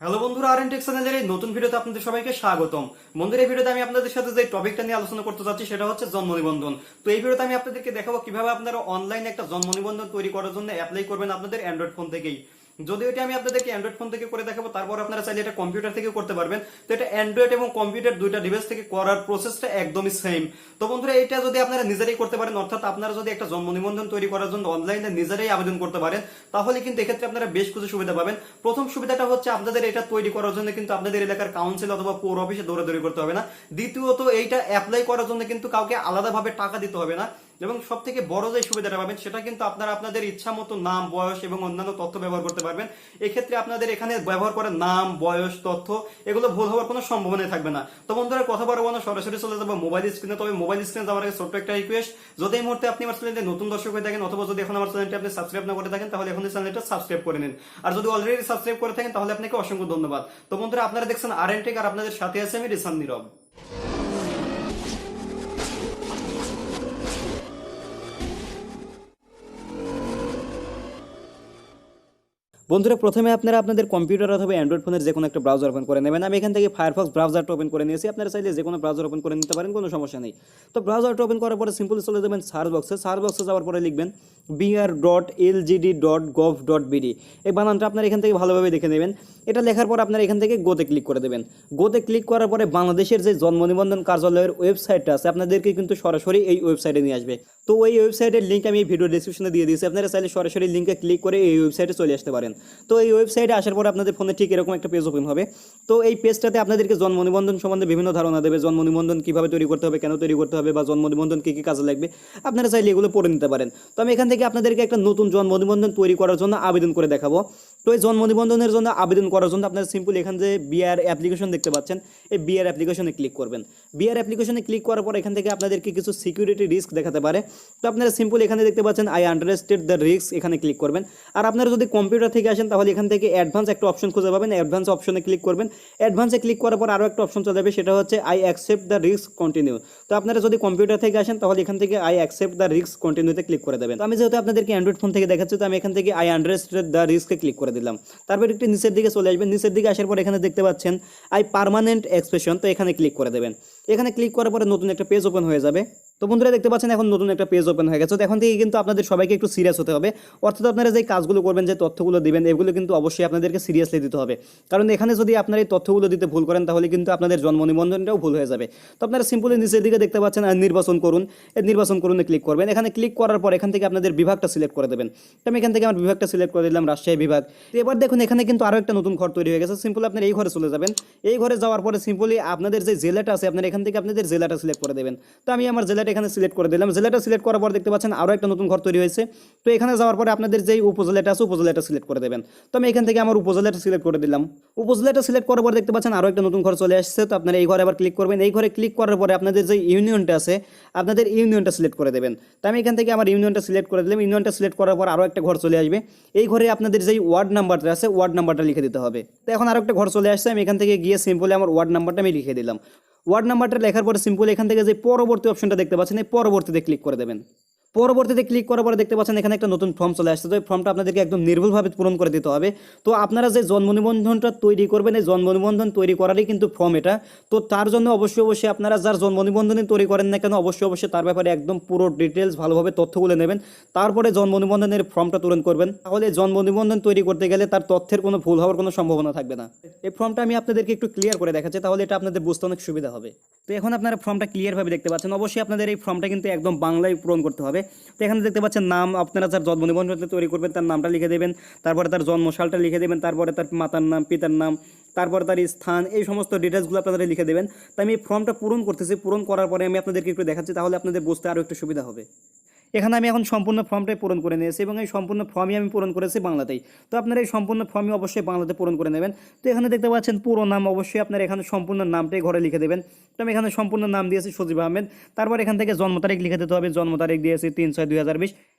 Hello বন্ধুরা, rntech চ্যানেলের এই নতুন ভিডিওতে আপনাদের সবাইকে স্বাগতম। বন্ধুরা, এই ভিডিওতে আমি আপনাদের সাথে যে টপিকটা নিয়ে আলোচনা করতে যাচ্ছি সেটা হচ্ছে জন্ম নিবন্ধন। তো এই ভিডিওতে আমি আপনাদেরকে দেখাবো কিভাবে আপনারা অনলাইনে একটা জন্ম নিবন্ধন তৈরি করার জন্য অ্যাপ্লাই করবেন আপনাদের অ্যান্ড্রয়েড ফোন থেকেই। যদিও এটা আমি আপনাদেরকে অ্যান্ড্রয়েড ফোন থেকে করে দেখাবো, তারপর আপনারা চাইলে এটা কম্পিউটার থেকে করতে পারবেন। তো এটা অ্যান্ড্রয়েড এবং কম্পিউটার দুইটা ডিভাইস থেকে করার প্রসেসটা একদমই সেম। তো বন্ধুরা, এটা যদি আপনারা নিজেরাই করতে পারেন, অর্থাৎ আপনারা যদি একটা জন্ম নিবন্ধন তৈরি করার জন্য অনলাইনে নিজেরাই আবেদন করতে পারেন, তাহলে কিন্তু এক্ষেত্রে আপনারা বেশ কিছু সুবিধা পাবেন। প্রথম সুবিধাটা হচ্ছে আপনাদের এটা তৈরি করার জন্য কিন্তু আপনাদের এলাকার কাউন্সিল অথবা পৌর অফিসে দৌড়াদৌড়ি করতে হবে না। দ্বিতীয়ত, এইটা অ্যাপ্লাই করার জন্য কিন্তু কাউকে আলাদাভাবে টাকা দিতে হবে না। এবং সব থেকে বড় যে সুবিধাটা পাবেন সেটা কিন্তু আপনারা আপনাদের ইচ্ছা মতো নাম, বয়স এবং অন্যান্য তথ্য ব্যবহার করতে পারবেন। এক্ষেত্রে আপনাদের এখানে ব্যবহার করার নাম, বয়স, তথ্য এগুলো ভুল হওয়ার কোনো সম্ভাবনাই থাকবে না। তো বন্ধুরা, কথা বলবো না, সরাসরি চলে যাবো মোবাইল স্ক্রিনে। তবে মোবাইল স্ক্রিনে যাওয়ার আগে ছোট্ট একটা রিকোয়েস্ট, যদি এই মুহূর্তে আপনি আমার চ্যানেলে নতুন দর্শক হয়ে থাকেন অথবা যদি এখন আমার চ্যানেলটি আপনি সাবস্ক্রাইব না করে থাকেন, তাহলে এখন এই চ্যানেলটা সাবস্ক্রাইব করে নিন। আর যদি অলরেডি সাবস্ক্রাইব করে থাকেন তাহলে আপনাকে অসংখ্য ধন্যবাদ। তো বন্ধুরা, আপনারা দেখছেন rntech, আর আপনাদের সাথে আছে আমি রিসান নীরব। বন্ধুরা, প্রথমে আপনারা আপনাদের কম্পিউটার অথবা অ্যান্ড্রয়েড ফোনের যে কোনো একটা ব্রাউজার ওপেন করে নেবেন। আমি এখান থেকে ফায়ারফক্স ব্রাউজারটা ওপেন করে নিয়েছি। আপনারা চাইলে যে কোনো ব্রাউজার ওপেন করে নিতে পারেন, কোনো সমস্যা নেই। তো ব্রাউজারটা ওপেন করার পরে সিম্পলি চলে যাবেন সার্চ বক্সে। সার্চ বক্সে যাওয়ার পরে লিখবেন br.lgd.gov.bd। এই বানানটা আপনারা এখান থেকে ভালোভাবে দেখে নেবেন। এটা লেখার পর আপনারা এখান থেকে গোতে ক্লিক করে দেবেন। গোতে ক্লিক করার পরে বাংলাদেশের যে জন্ম নিবন্ধন কার্যালয়ের ওয়েবসাইটটা আছে আপনাদেরকে কিন্তু সরাসরি এই ওয়েবসাইটে নিয়ে আসবে। তো ওই ওয়েবসাইটের লিঙ্ক আমি এই ভিডিও ডেসক্রিপশনে দিয়ে দিয়েছি। আপনারা চাইলে সরাসরি লিঙ্কে ক্লিক করে এই ওয়েবসাইটে চলে আসতে পারেন। তো এই ওয়েবসাইটে আসার পর আপনাদের ফোনে ঠিক এরকম একটা পেজ ওপেন হবে। তো এই পেজটাতে আপনাদেরকে জন্ম নিবন্ধন সম্বন্ধে বিভিন্ন ধারণা দেবে। জন্ম নিবন্ধন কিভাবে তৈরি করতে হবে, কেন তৈরি করতে হবে, বা জন্ম নিবন্ধন কি কি কাজে লাগবে, আপনারা চাইলে এগুলো পড়ে নিতে পারেন। তো আমি এখান থেকে আপনাদেরকে একটা নতুন জন্ম নিবন্ধন তৈরি করার জন্য আবেদন করে দেখাবো। তো এই জন্ম নিবন্ধনের জন্য আবেদন করার জন্য আপনারা সিম্পল এখান যে বিআর অ্যাপ্লিকেশন দেখতে পাচ্ছেন, এই বিআর অ্যাপ্লিকেশনে ক্লিক করবেন। বিআর অ্যাপ্লিকেশনে ক্লিক করার পর এখান থেকে আপনাদেরকে কিছু সিকিউরিটি রিস্ক দেখাতে পারে। তো আপনারা সিম্পল এখানে দেখতে পাচ্ছেন আই আন্ডারস্ট্যান্ড দ্য রিস্ক, এখানে ক্লিক করবেন। আর আপনারা যদি কম্পিউটার থেকে আসেন তাহলে এখান থেকে অ্যাডভান্স একটা অপশন খুঁজে পাবেন, অ্যাডভান্স অপশনে ক্লিক করবেন। অ্যাডভান্সে ক্লিক করার পর আরও একটা অপশন চলে যাবে, সেটা হচ্ছে I accept the risk continue. তো আপনারা যদি কম্পিউটার থেকে আসেন তাহলে এখান থেকে আই অ্যাকসেপ্ট দ্য রিস্ক কন্টিনিউতে ক্লিক করে দেবেন। তো আমি যেহেতু আপনাদেরকে অ্যান্ড্রয়েড ফোন থেকে দেখাচ্ছি, তো আমি এখান থেকে আই আন্ডারস্ট্যান্ড দ্য রিস্কে ক্লিক করে দিলাম। তারপর একটু নিচের দিকে চলে আসবেন। নিচের দিকে আসার পর এখানে দেখতে পাচ্ছেন আই পার্মানেন্ট এক্সপ্রেশন, তো এখানে ক্লিক করে দেবেন। এখানে ক্লিক করার পরে নতুন একটা পেজ ওপেন হয়ে যাবে। তো বন্ধুরা, দেখতে পাচ্ছেন এখন নতুন একটা পেজ ওপেন হয়ে গেছে। তো এখন থেকে কিন্তু আপনাদের সবাইকে একটু সিরিয়াস হতে হবে। অর্থাৎ আপনারা যে কাজগুলো করবেন, যে তথ্যগুলো দিবেন, এগুলো কিন্তু অবশ্যই আপনাদেরকে সিরিয়াসলি দিতে হবে। কারণ এখানে যদি আপনারা এই তথ্যগুলো দিতে ভুল করেন তাহলে কিন্তু আপনাদের জন্ম নিবন্ধনটাও ভুল হয়ে যাবে। তো আপনারা সিম্পলি নিচের দিকে দেখতে পাচ্ছেন নির্বাচন করুন, এই নির্বাচন করুনে ক্লিক করবেন। এখানে ক্লিক করার পর এখান থেকে আপনাদের বিভাগটা সিলেক্ট করে দেবেন। তো আমি এখান থেকে আমার বিভাগটা সিলেক্ট করে দিলাম রাজশাহী বিভাগ। তো এবার দেখুন এখানে কিন্তু আরও একটা নতুন ঘর তৈরি হয়ে গেছে। সিম্পলি আপনারা এই ঘরে চলে যাবেন। এই ঘরে যাওয়ার পরে সিম্পলি আপনাদের যে জেলাটা আছে আপনারা এখান থেকে আপনাদের জেলাটা সিলেক্ট করে দেবেন। তো আমি আমার জেলাটা এখানে সিলেক্ট করে দিলাম। জেলাটা সিলেক্ট করার পর দেখতে পাচ্ছেন আরও একটা নতুন ঘর তৈরি হয়েছে। তো এখানে যাওয়ার পরে আপনাদের যেই উপজেলাটা আছে উপজেলাটা সিলেক্ট করে দেবেন। তো আমি এখান থেকে আমার উপজেলাটা সিলেক্ট করে দিলাম। উপজেলাটা সিলেক্ট করার পর দেখতে পাচ্ছেন আরও একটা নতুন ঘর চলে আসছে। তো আপনারা এই ঘরে আবার ক্লিক করবেন। এই ঘরে ক্লিক করার পরে আপনাদের যে ইউনিয়নটা আছে আপনাদের ইউনিয়নটা সিলেক্ট করে দেবেন। তো আমি এখান থেকে আমার ইউনিয়নটা সিলেক্ট করে দিলাম। ইউনিয়নটা সিলেক্ট করার পর আরও একটা ঘর চলে আসবে। এই ঘরে আপনাদের যেই ওয়ার্ড নাম্বারটা আছে ওয়ার্ড নাম্বারটা লিখে দিতে হবে। তো এখন আরও একটা ঘর চলে আসছে। আমি এখান থেকে গিয়ে সিম্পলি আমার ওয়ার্ড নাম্বারটা আমি লিখে দিলাম। ওয়ার্ড নাম্বারটা লেখার পরে সিম্পলি এখান থেকে যে পরবর্তী অপশনটা দেখতে পাচ্ছেন এই পরবর্তীতে ক্লিক করে দেবেন। পরবর্তীতে ক্লিক করার পরে দেখতে পাচ্ছেন এখানে একটা নতুন ফর্ম চলে আসছে। তো এই ফর্মটা আপনাদেরকে একদম নির্ভুলভাবে পূরণ করে দিতে হবে। তো আপনারা যে জন্ম নিবন্ধনটা তৈরি করবেন এই জন্ম নিবন্ধন তৈরি করারই কিন্তু ফর্ম এটা। তো তার জন্য অবশ্যই আপনারা যার জন্ম নিবন্ধনই তৈরি করেন না কেন অবশ্যই তার ব্যাপারে একদম পুরো ডিটেলস ভালোভাবে তথ্যগুলো নেবেন। তারপরে জন্ম নিবন্ধনের ফর্মটা পূরণ করবেন। তাহলে জন্ম নিবন্ধন তৈরি করতে গেলে তার তথ্যের কোনো ভুল হওয়ার কোনো সম্ভাবনা থাকবে না। এই ফর্মটা আমি আপনাদেরকে একটু ক্লিয়ার করে দেখাচ্ছি, তাহলে এটা আপনাদের বুঝতে অনেক সুবিধা হবে। তো এখন আপনারা ফর্মটা ক্লিয়ারভাবে দেখতে পাচ্ছেন। অবশ্যই আপনাদের এই ফর্মটা কিন্তু একদম বাংলায় পূরণ করতে হবে। তো এখানে দেখতে পাচ্ছেন নাম, আপনারা যার জন্ম নিবন্ধন তৈরি করবেন তার নামটা লিখে দেবেন। তারপরে তার জন্মসালটা লিখে দেবেন। তারপরে তার মাতার নাম, পিতার নাম, তারপরে তার স্থান, এই সমস্ত ডিটেলসগুলো আপনারা লিখে দেবেন। তো আমি এই ফর্মটা পূরণ করতেছি। পূরণ করার পরে আমি আপনাদেরকে একটু দেখাচ্ছি, তাহলে আপনাদের বুঝতে আরও একটু সুবিধা হবে। এখানে আমি এখন সম্পূর্ণ ফর্মটাই পূরণ করে নিয়েছি এবং এই সম্পূর্ণ ফর্মই আমি পূরণ করেছি বাংলাতেই। তো আপনারা এই সম্পূর্ণ ফর্মই অবশ্যই বাংলাতে পূরণ করে নেবেন। তো এখানে দেখতে পাচ্ছেন পুরো নাম, অবশ্যই আপনারা এখানে সম্পূর্ণ নামটাই ঘরে লিখে দেবেন। তো আমি এখানে সম্পূর্ণ নাম দিয়েছি সজীব আহমেদ। তারপর এখান থেকে জন্ম তারিখ লিখে দিতে হবে। জন্ম তারিখ দিয়েছি 3/6/2020।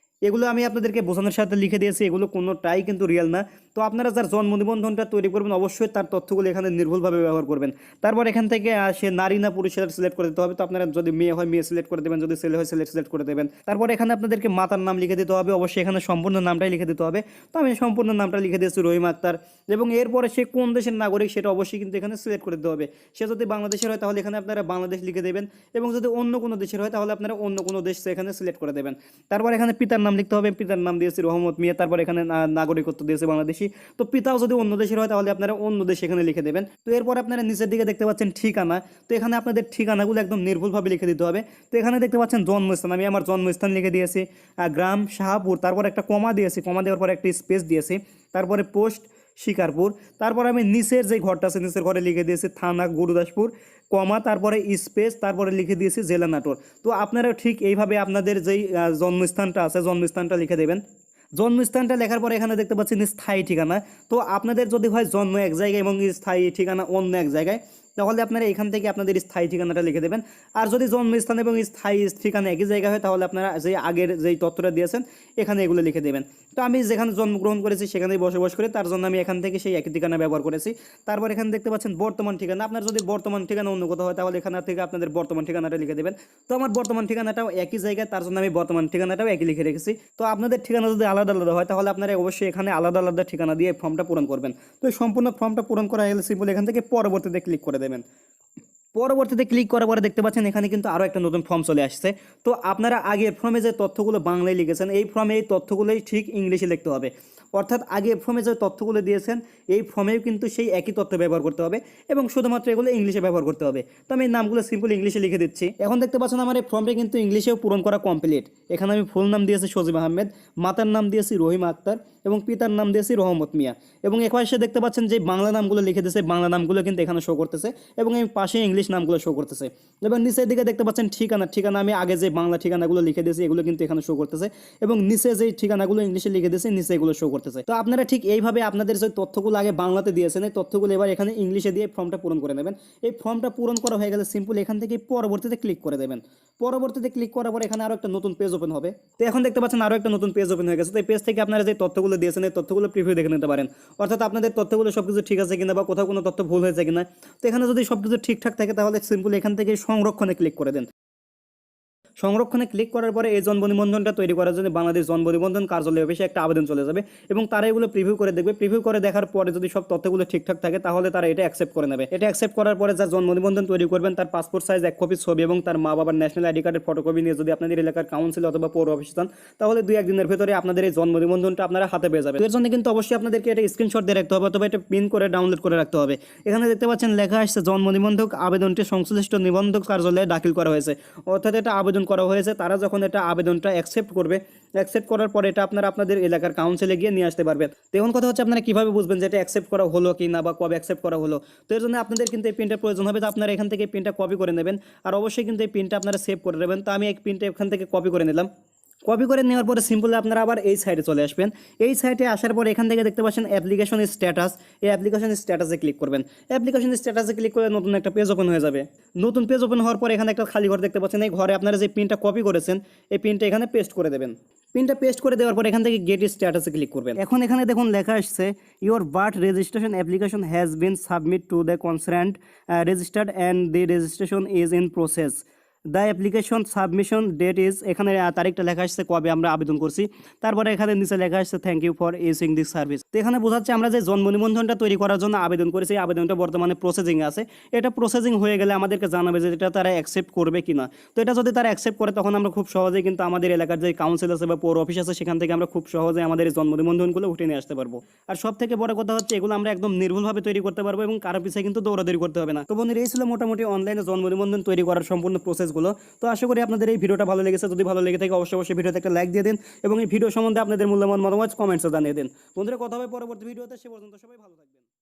এগুলো আমি আপনাদেরকে বোঝানোর সাথে লিখে দিয়েছি, এগুলো কোনোটাই কিন্তু রিয়েল না। তো আপনারা যার জন্ম নিবন্ধনটা তৈরি করবেন অবশ্যই তার তথ্যগুলো এখানে নির্ভুলভাবে ব্যবহার করবেন। তারপর এখান থেকে সে নারী না পুরুষ সেটা সিলেক্ট করে দিতে হবে। তো আপনারা যদি মেয়ে হয় মেয়ে সিলেক্ট করে দেবেন, যদি ছেলে হয় ছেলে সিলেক্ট করে দেবেন। তারপর এখানে আপনাদেরকে মাতার নাম লিখে দিতে হবে, অবশ্যই এখানে সম্পূর্ণ নামটাই লিখে দিতে হবে। তো আমি সম্পূর্ণ নামটা লিখে দিয়েছি রহিম আক্তার, এবং এরপরে সে কোন দেশের নাগরিক সেটা অবশ্যই কিন্তু এখানে সিলেক্ট করে দিতে হবে। সে যদি বাংলাদেশের হয় তাহলে এখানে আপনারা বাংলাদেশ লিখে দেবেন, এবং যদি অন্য কোনো দেশের হয় তাহলে আপনারা অন্য কোনো দেশ এখানে সিলেক্ট করে দেবেন। তারপর এখানে পিতার নাম লিখতে হবে, পিতার নাম দিয়েছি রহমত মিয়া, তারপর এখানে নাগরিকত্ব দিয়েছে বাংলাদেশি। তো পিতাও যদি অন্য দেশের হয় তাহলে আপনারা অন্য দেশ এখানে লিখে দেবেন। তো এরপর আপনারা নিচের দিকে দেখতে পাচ্ছেন ঠিকানা। তো এখানে আপনাদের ঠিকানাগুলো একদম নির্ভুলভাবে লিখে দিতে হবে। তো এখানে দেখতে পাচ্ছেন জন্মস্থান, আমি আমার জন্মস্থান লিখে দিয়েছি গ্রাম শাহপুর, তারপর একটা কমা দিয়েছি, কমা দেওয়ার পর একটা স্পেস দিয়েছি, তারপরে পোস্ট শিকারপুর। তারপর আমি নিচের যে ঘরটা আছে নিচের ঘরে লিখে দিয়েছি থানা গুরুদাসপুর, কমা, তারপরে স্পেস, তারপরে লিখে দিয়েছি জেলা নাটোর। তো আপনারা ঠিক এইভাবে আপনাদের যেই জন্মস্থানটা আছে জন্মস্থানটা লিখে দেবেন। জন্মস্থানটা লেখার পরে এখানে দেখতে পাচ্ছেন স্থায়ী ঠিকানা। তো আপনাদের যদি হয় জন্ম এক জায়গায় এবং স্থায়ী ঠিকানা অন্য এক জায়গায়, তাহলে আপনারা এখান থেকে আপনাদের স্থায়ী ঠিকানাটা লিখে দেবেন। আর যদি জন্মস্থান এবং স্থায়ী ঠিকানা একই জায়গায় হয় তাহলে আপনারা যে আগের যেই তথ্যটা দিয়েছেন এখানে এগুলো লিখে দেবেন। তো আমি যেখানে জন্মগ্রহণ করেছি সেখানেই বসবাস করি, তার জন্য আমি এখান থেকে সেই একই ঠিকানা ব্যবহার করেছি। তারপর এখানে দেখতে পাচ্ছেন বর্তমান ঠিকানা। আপনার যদি বর্তমান ঠিকানা অন্য কোথাও হয় তাহলে এখান থেকে আপনাদের বর্তমান ঠিকানাটা লিখে দেবেন। তো আমার বর্তমান ঠিকানাটাও একই জায়গায়, তার জন্য আমি বর্তমান ঠিকানাটাও একই লিখে রেখেছি। তো আপনাদের ঠিকানা যদি আলাদা আলাদা হয় তাহলে আপনারা অবশ্যই এখানে আলাদা আলাদা ঠিকানা দিয়ে ফর্মটা পূরণ করবেন। তো এই সম্পূর্ণ ফর্মটা পূরণ করা হলে সিম্পল এখান থেকে পরবর্তীতে ক্লিক করে দেবেন। পরবর্তীতে ক্লিক করার পরে দেখতে পাচ্ছেন এখানে কিন্তু আরও একটা নতুন ফর্ম চলে আসছে। তো আপনারা আগে ফর্মে যে তথ্যগুলো বাংলায় লিখেছেন এই ফর্মে এই তথ্যগুলোই ঠিক ইংলিশে লিখতে হবে। অর্থাৎ আগে ফর্মে যে তথ্যগুলো দিয়েছেন এই ফর্মেও কিন্তু সেই একই তথ্য ব্যবহার করতে হবে, এবং শুধুমাত্র এগুলো ইংলিশে ব্যবহার করতে হবে। তো আমি এই নামগুলো সিম্পল ইংলিশে লিখে দিচ্ছি। এখন দেখতে পাচ্ছেন আমার এই ফর্মটা কিন্তু ইংলিশেও পূরণ করা কমপ্লিট। এখানে আমি ফুল নাম দিয়েছি সজিব আহমেদ, মাতার নাম দিয়েছি রহিম আক্তার, এবং পিতার নাম দিয়েছি রহমত মিয়া, এবং এপাশে দেখতে পাচ্ছেন যে বাংলা নামগুলো লিখে দিয়েছে, বাংলা নামগুলো কিন্তু এখানে শো করতেছে, এবং এই পাশে ইংলিশ নামগুলো শো করতেছে। এবং নিচের দিকে দেখতে পাচ্ছেন ঠিকানা আমি আগে যে বাংলা ঠিকানাগুলো লিখে দিয়েছি এগুলো কিন্তু এখানে শো করতেছে, এবং নিচে যে ঠিকানাগুলো ইংলিশে লিখে দিয়েছে নিচে এগুলো শো করতেছে। তো আপনারা ঠিক এইভাবে আপনাদের যে তথ্যগুলো আগে বাংলাতে দিয়েছেন এই তথ্যগুলো এবার এখানে ইংলিশে দিয়ে ফর্মটা পূরণ করে নেবেন। এই ফর্মটা পূরণ করা হয়ে গেলে সিম্পল এখান থেকে পরবর্তীতে ক্লিক করে দেবেন। পরবর্তীতে ক্লিক করার পর এখানে আরো একটা নতুন পেজ ওপেন হবে। তো এখন দেখতে পাচ্ছেন আরো একটা নতুন পেজ ওপেন হয়ে গেছে। তো এই পেজ থেকে আপনারা যে তথ্যগুলো দিয়েছেন এই তথ্যগুলো প্রিভিউ দেখে নিতে পারেন, অর্থাৎ আপনাদের তথ্যগুলো সবকিছু ঠিক আছে কিনা বা কোথাও কোনো তথ্য ভুল হয়েছে কিনা। তো এখানে যদি সবকিছু ঠিকঠাক থাকে তাহলে সিম্পল এখান থেকে সংরক্ষণে ক্লিক করে দেন। সংরক্ষণে ক্লিক করার পরে এই জন্ম নিবন্ধনটা তৈরি করার জন্য বাংলাদেশ জন্ম নিবন্ধন কার্যালয়ে অফিসে একটা আবেদন চলে যাবে, এবং তারা এগুলো প্রিভিউ করে দেখবে। প্রিভিউ করে দেখার পরে যদি সব তথ্যগুলো ঠিকঠাক থাকে তাহলে তারা এটা অ্যাকসেপ্ট করে নেবে। এটা অ্যাকসেপ্ট করার পরে যার জন্ম নিবন্ধন তৈরি করবেন তার পাসপোর্ট সাইজ 1 কপি ছবি এবং তার মা বাবার ন্যাশনাল আইডি কার্ডের ফটোকপি নিয়ে যদি আপনাদের এলাকার কাউন্সিল অথবা পৌর অফিসে যান তাহলে 2-1 দিনের ভেতরে আপনাদের এই জন্ম নিবন্ধনটা আপনারা হাতে পেয়ে যাবেন। এর জন্য কিন্তু অবশ্যই আপনাদেরকে এটা স্ক্রিনশট দিয়ে রাখতে হবে অথবা এটা পিন করে ডাউনলোড করে রাখতে হবে। এখানে দেখতে পাচ্ছেন লেখা আসছে জন্ম নিবন্ধক আবেদনটি সংশ্লিষ্ট নিবন্ধক কার্যালয়ে দাখিল করা হয়েছে, অর্থাৎ এটা আবেদন করা হয়েছে। তারা যখন এটা আবেদনটা অ্যাকসেপ্ট করবে, অ্যাকসেপ্ট করার পরে এটা আপনারা আপনাদের এলাকার কাউন্সিলে গিয়ে নিয়ে আসতে পারবেন। তো এখন কথা হচ্ছে আপনারা কিভাবে বুঝবেন যে এটা অ্যাকসেপ্ট করা হলো কি না বা কবে অ্যাকসেপ্ট করা হলো। তো এর জন্য আপনাদের কিন্তু এই পিনটার প্রয়োজন হবে। তো আপনারা এখান থেকে পিনটা কপি করে নেবেন, আর অবশ্যই কিন্তু এই পিনটা আপনারা সেভ করে নেবেন। তো আমি এই পিনটা এখান থেকে কপি করে নিলাম। কপি করে নেওয়ার পরে সিম্পলি আপনারা আবার এই সাইডে চলে আসবেন। এই সাইডে আসার পরে এখান থেকে দেখতে পাচ্ছেন অ্যাপ্লিকেশন স্ট্যাটাস, এই অ্যাপ্লিকেশন স্ট্যাটাসে ক্লিক করবেন। অ্যাপ্লিকেশন স্ট্যাটাসে ক্লিক করে নতুন একটা পেজ ওপেন হয়ে যাবে। নতুন পেজ ওপেন হওয়ার পরে এখানে একটা খালি ঘর দেখতে পাচ্ছেন, এই ঘরে আপনারা যে পিনটা কপি করেছেন এই পিনটা এখানে পেস্ট করে দেবেন। পিনটা পেস্ট করে দেওয়ার পর এখান থেকে গেট স্ট্যাটাসে ক্লিক করবেন। এখন এখানে দেখুন লেখা আসছে your birth registration application has been submit to the concerned registered and the registration is in process. The application submission date is, এখানে তারিখটা লেখা আসছে কবে আমরা আবেদন করছি। তারপরে এখানে নিচে লেখা আসছে thank you for using this service. তো এখানে বোঝাচ্ছে আমরা যে জন্ম নিবন্ধনটা তৈরি করার জন্য আবেদন করেছি এই আবেদনটা বর্তমানে প্রসেসিং আছে। এটা প্রসেসিং হয়ে গেলে আমাদেরকে জানাবে যে এটা তারা অ্যাকসেপ্ট করবে কিনা। তো এটা যদি তারা অ্যাকসেপ্ট করে তখন আমরা খুব সহজেই কিন্তু আমাদের এলাকার যে কাউন্সিল আছে বা পৌর অফিস আছে সেখান থেকে আমরা খুব সহজে আমাদের এই জন্ম নিবন্ধনগুলো উঠে নিয়ে আসতে পারবো। আর সব থেকে বড় কথা হচ্ছে এগুলো আমরা একদম নির্ভুলভাবে তৈরি করতে পারবো এবং কারো পিছিয়ে কিন্তু দৌড়াদৌড়ি করতে হবে না। তো বন্ধুরা এই ছিল মোটামুটি অনলাইনে জন্ম নিবন্ধন তৈরি করার সম্পূর্ণ প্রসেসগুলো। তো আশা করি আপনাদের এই ভিডিওটা ভালো লেগেছে। যদি ভালো লেগে থাকে অবশ্যই ভিডিওতে একটা লাইক দিয়ে দিন এবং এই ভিডিও সম্বন্ধে আপনাদের মূল্যবান মতামত কমেন্টসে জানিয়ে দিন। বন্ধুরা কথা হবে পরবর্তী ভিডিওতে, সে পর্যন্ত সবাই ভালো থাকবেন।